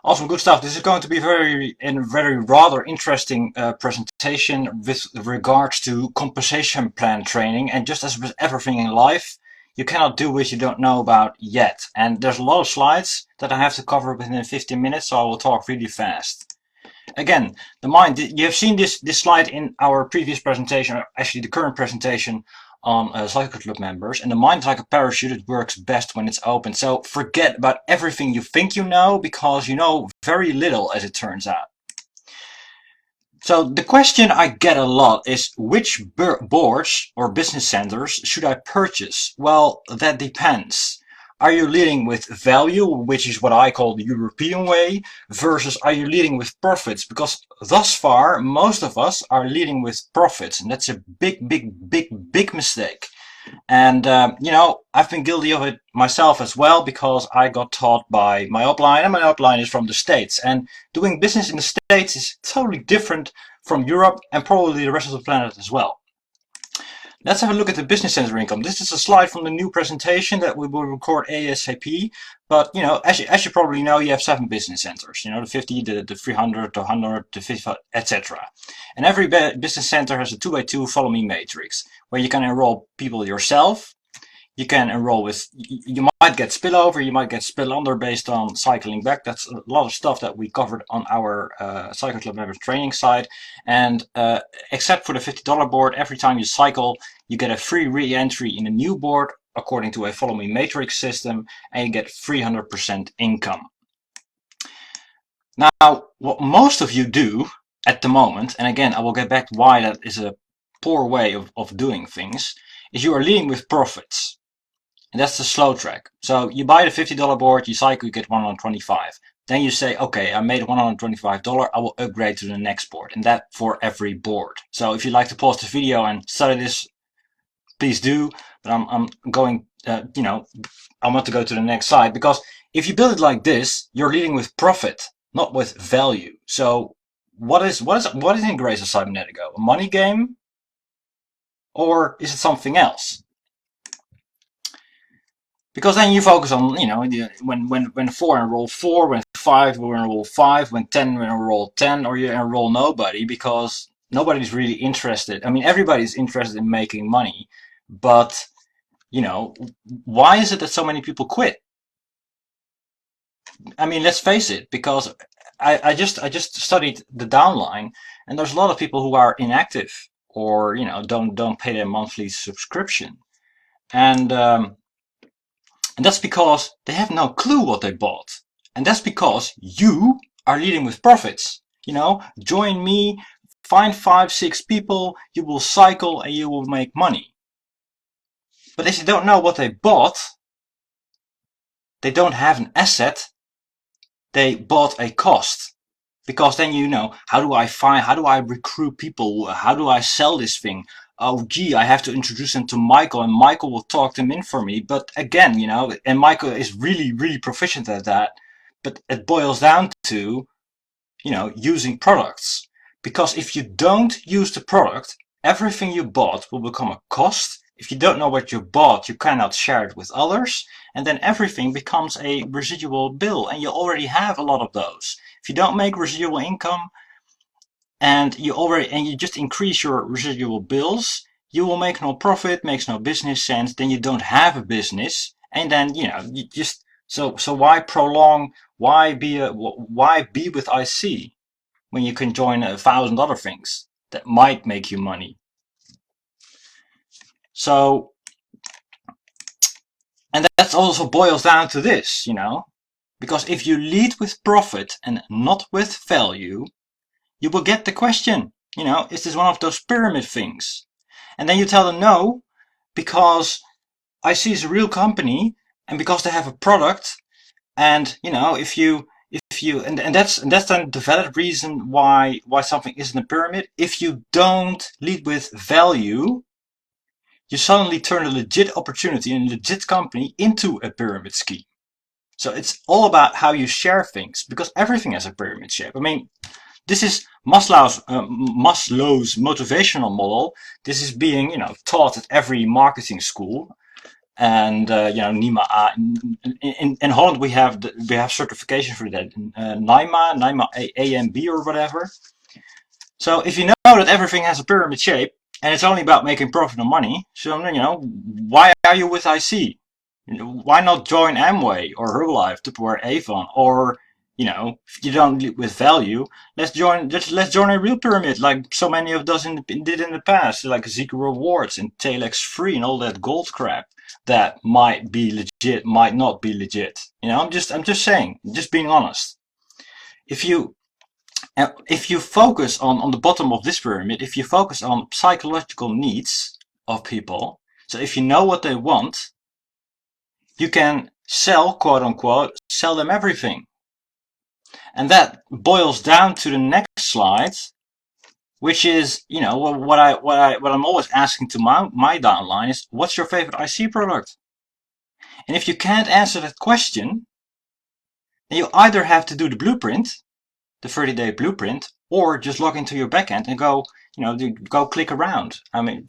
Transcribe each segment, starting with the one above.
Awesome, good stuff. This is going to be very rather interesting presentation with regards to compensation plan training. And just as with everything in life, you cannot do what you don't know about yet. And there's a lot of slides that I have to cover within 15 minutes, so I will talk really fast. Again, the mind, you have seen this slide in our previous presentation, or actually the current presentation on Cycle Club members, and the mind is like a parachute. It works best when it's open. So forget about everything you think you know, because you know very little, as it turns out. So the question I get a lot is, which boards or business centers should I purchase? Well, that depends. Are you leading with value, which is what I call the European way, versus are you leading with profits? Because thus far, most of us are leading with profits, and that's a big mistake. And, I've been guilty of it myself as well, because I got taught by my upline, and my upline is from the States. And doing business in the States is totally different from Europe and probably the rest of the planet as well. Let's have a look at the business center income. This is a slide from the new presentation that we will record ASAP. But, as you probably know, you have 7 business centers. The 50, the 300, the 100, the 50, etc. And every business center has a 2x2 follow me matrix, where you can enroll people yourself. You can enroll with, you might get spillover, you might get spill under based on cycling back. That's a lot of stuff that we covered on our Cycle Club members training side. And except for the $50 board, every time you cycle, you get a free re-entry in a new board according to a follow me matrix system, and you get 300% income. Now, what most of you do at the moment, and again, I will get back to why that is a poor way of doing things, is you are leading with profits. And that's the slow track. So you buy the $50 board, you cycle, you get 125. Then you say, okay, I made $125, I will upgrade to the next board. And that for every board. So if you'd like to pause the video and study this, please do. But I'm going, I want to go to the next slide, because if you build it like this, you're leading with profit, not with value. So what is Integrated Cybernetico? A money game? Or is it something else? Because then you focus on, when 4 enroll 4, when 5 will enroll 5, when 10 will enroll 10, or you enroll nobody, because nobody's really interested. I mean, everybody's interested in making money, but, why is it that so many people quit? I mean, let's face it, because I just studied the downline, and there's a lot of people who are inactive, or, don't pay their monthly subscription. And that's because they have no clue what they bought. And that's because you are leading with profits. Join me, find 5, 6 people, you will cycle and you will make money. But if you don't know what they bought, they don't have an asset, they bought a cost. Because then how do I recruit people? How do I sell this thing? Oh gee, I have to introduce them to Michael, and Michael will talk them in for me. But again, and Michael is really proficient at that. But it boils down to, using products. Because if you don't use the product, everything you bought will become a cost. If you don't know what you bought, you cannot share it with others. And then everything becomes a residual bill. And you already have a lot of those. If you don't make residual income, and you just increase your residual bills, you will make no profit, makes no business sense, then you don't have a business, and then you just so why prolong, why be with IC when you can join 1,000 other things that might make you money? So, and that also boils down to this, because if you lead with profit and not with value, you will get the question, is this one of those pyramid things? And then you tell them no, because IC is a real company, and because they have a product, and and that's then the valid reason why something isn't a pyramid. If you don't lead with value, you suddenly turn a legit opportunity and a legit company into a pyramid scheme. So it's all about how you share things, because everything has a pyramid shape. I mean, this is Maslow's motivational model. This is being, taught at every marketing school. and NIMA. In Holland we have certification for that. NIMA A and B or whatever. So if you know that everything has a pyramid shape and it's only about making profit and money, so why are you with IC? Why not join Amway or Herbalife, Tupperware, Avon, or if you don't lead with value, let's join a real pyramid like so many of us did in the past, like Zika Rewards and Telex Free and all that gold crap that might be legit, might not be legit. I'm just saying, just being honest. If you if you focus on the bottom of this pyramid, if you focus on psychological needs of people, so if you know what they want, you can sell, quote unquote, sell them everything. And that boils down to the next slide, which is, what I'm always asking to my downline is, what's your favorite IC product? And if you can't answer that question, then you either have to do the blueprint, the 30-day blueprint, or just log into your backend and go click around. I mean,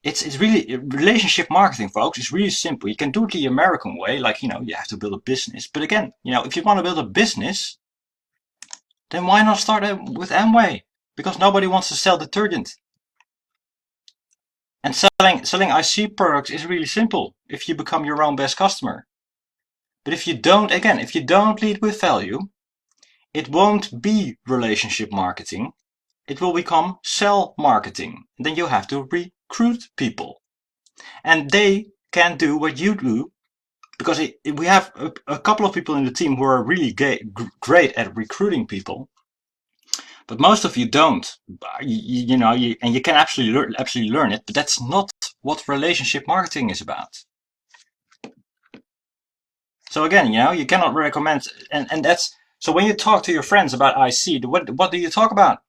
it's really relationship marketing, folks. It's really simple. You can do it the American way, like you have to build a business. But again, if you want to build a business, then why not start with Amway? Because nobody wants to sell detergent. And selling IC products is really simple if you become your own best customer. But if you don't lead with value, it won't be relationship marketing. It will become sell marketing. Then you have to recruit people. And they can do what you do, because we have a couple of people in the team who are really great at recruiting people. But most of you don't. And you can absolutely learn it, but that's not what relationship marketing is about. So again, you cannot recommend, and that's, so when you talk to your friends about IC, what do you talk about?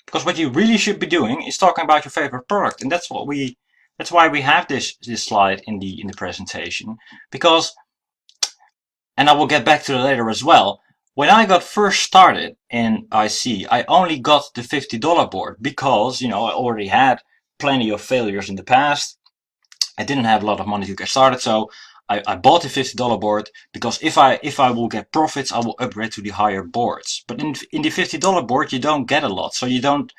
Because what you really should be doing is talking about your favorite product, and that's why we have this slide in the presentation. Because, and I will get back to that later as well, when I got first started in IC, I only got the $50 board because I already had plenty of failures in the past. I didn't have a lot of money to get started, so I bought the $50 board because if I will get profits, I will upgrade to the higher boards. But in the $50 board, you don't get a lot, so you can't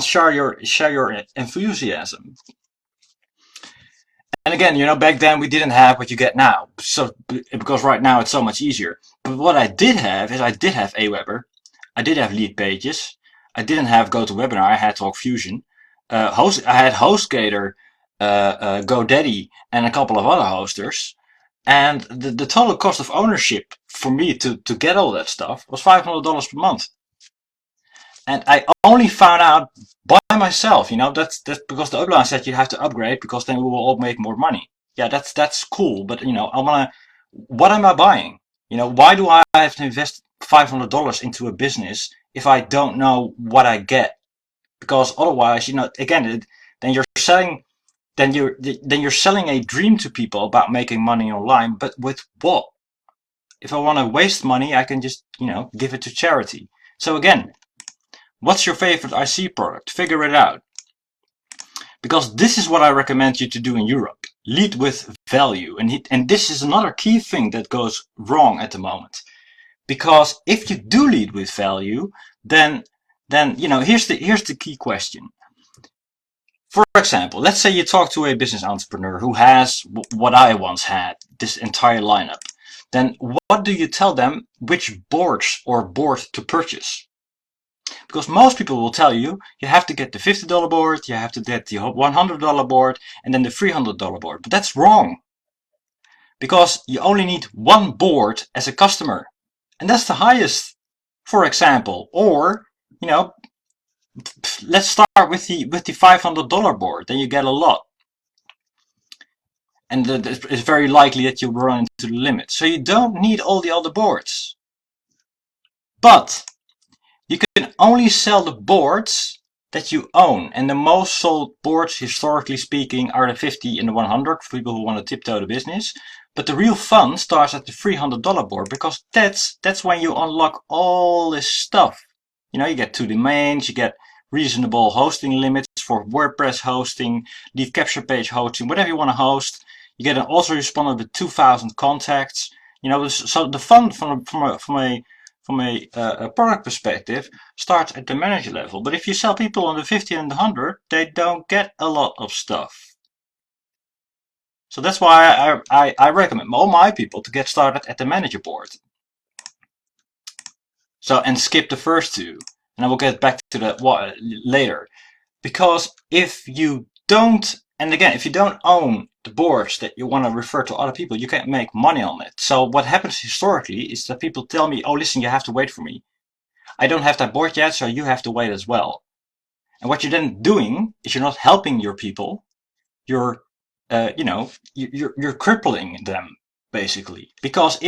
share your enthusiasm. And again, back then we didn't have what you get now, so because right now it's so much easier. But what I did have is I did have Aweber, I did have Lead Pages, I didn't have GoToWebinar, I had TalkFusion. I had HostGator, GoDaddy, and a couple of other hosters. And the total cost of ownership for me to get all that stuff was $500 per month. And I only found out by myself, that's because the upline said you have to upgrade because then we will all make more money. Yeah, that's cool, but what am I buying? Why do I have to invest $500 into a business if I don't know what I get? Because otherwise, again, then you're selling, then you're selling a dream to people about making money online. But with what? If I want to waste money, I can just give it to charity. So again, what's your favorite IC product? Figure it out. Because this is what I recommend you to do in Europe. Lead with value. And this is another key thing that goes wrong at the moment. Because if you do lead with value, then here's the key question. For example, let's say you talk to a business entrepreneur who has what I once had, this entire lineup. Then what do you tell them which boards or board to purchase? Because most people will tell you have to get the $50 board, you have to get the $100 board, and then the $300 board. But that's wrong. Because you only need one board as a customer. And that's the highest, for example. Or, let's start with the $500 board, then you get a lot. And it's very likely that you'll run into the limit. So you don't need all the other boards. But you can only sell the boards that you own. And the most sold boards, historically speaking, are the 50 and the 100 for people who want to tiptoe the business. But the real fun starts at the $300 board, because that's when you unlock all this stuff. You get 2 domains, you get reasonable hosting limits for WordPress hosting, lead capture page hosting, whatever you want to host. You get an autoresponder with 2,000 contacts. So the fun from a product perspective starts at the manager level. But if you sell people on the 50 and the 100, they don't get a lot of stuff. So that's why I recommend all my people to get started at the manager board. So, and skip the first two. And I will get back to that later. Because if you don't, and again, if you don't own the boards that you want to refer to other people, you can't make money on it. So what happens historically is that people tell me, oh, listen, you have to wait for me. I don't have that board yet, so you have to wait as well. And what you're then doing is you're not helping your people. You're, you're crippling them basically. Because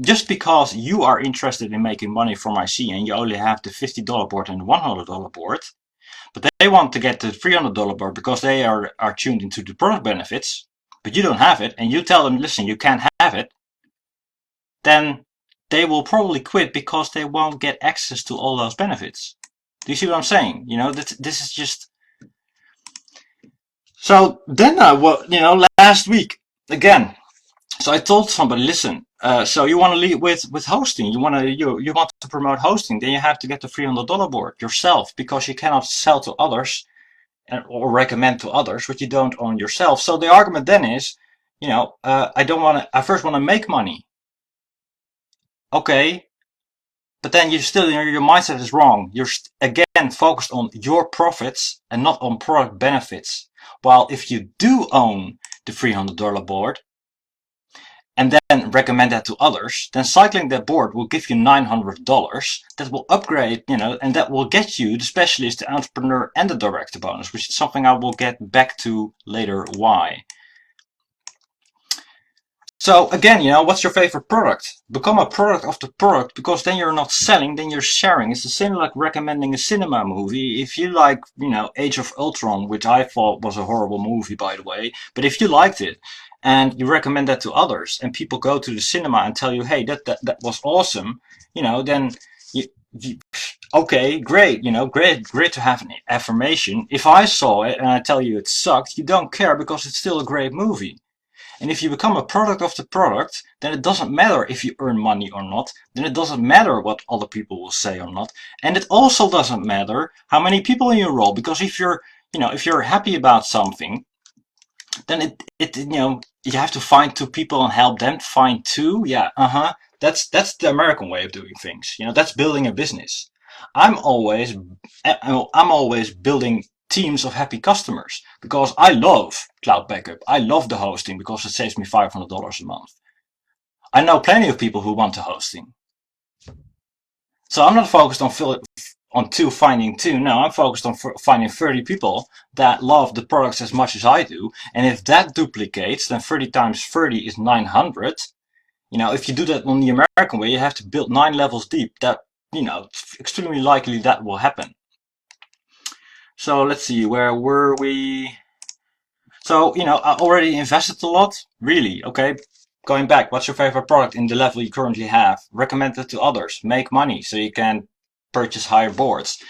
just because you are interested in making money from IC and you only have the $50 board and the $100 board, but they want to get the $300 board because they are tuned into the product benefits, but you don't have it, and you tell them, listen, you can't have it, then they will probably quit because they won't get access to all those benefits. Do you see what I'm saying? This is just. So then, last week again. So I told somebody, listen. So you want to lead with hosting? You want to promote hosting? Then you have to get the $300 board yourself because you cannot sell to others or recommend to others what you don't own yourself. So the argument then is, I don't want to. I first want to make money. Okay, but then you still your mindset is wrong. You're again focused on your profits and not on product benefits. While if you do own the $300 board and then recommend that to others, then cycling that board will give you $900 that will upgrade, and that will get you the specialist, the entrepreneur, and the director bonus, which is something I will get back to later why. So again, what's your favorite product? Become a product of the product, because then you're not selling, then you're sharing. It's the same like recommending a cinema movie. If you like, Age of Ultron, which I thought was a horrible movie, by the way, but if you liked it and you recommend that to others and people go to the cinema and tell you, hey, that was awesome, then you okay, great, great to have an affirmation. If I saw it and I tell you it sucked, you don't care because it's still a great movie. And if you become a product of the product, then it doesn't matter if you earn money or not. Then it doesn't matter what other people will say or not. And it also doesn't matter how many people you enroll, because if you're happy about something, then you have to find two people and help them find two. Yeah, That's the American way of doing things. That's building a business. I'm always I'm always building teams of happy customers because I love cloud backup. I love the hosting because it saves me $500 a month. I know plenty of people who want the hosting. So I'm not focused on finding two. No, I'm focused on finding 30 people that love the products as much as I do. And if that duplicates, then 30 times 30 is 900. If you do that on the American way, you have to build 9 levels deep. That, it's extremely likely that will happen. So let's see, where were we? So, I already invested a lot. Really, okay. Going back, what's your favorite product in the level you currently have? Recommend it to others. Make money so you can purchase higher boards.